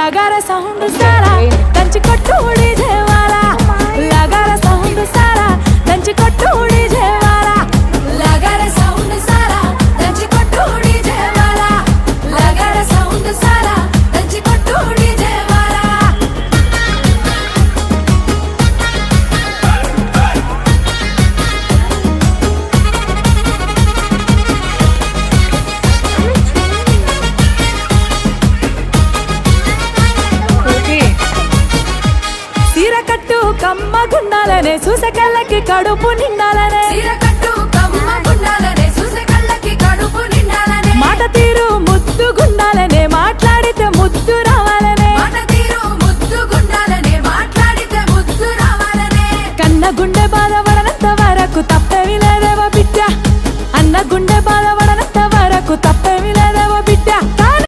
लगारा sound सारा దంచి కొట్టు డీజే వాలా लगारा साउंड सारा దంచి కొట్టు డీజే వాలా लगारा साउंड सारा దంచి కొట్టు డీజే వాలా लगारा साउंड सारा దంచి కొట్టు డీజే వాలా సీరకట్టు కమ్మ గుండాలనే చూసే కళ్ళకి కడుపు నిండాలనే సీరకట్టు కమ్మ గుండాలనే చూసే కళ్ళకి కడుపు నిండాలనే మాట తీరు ముద్దు గుండాలనే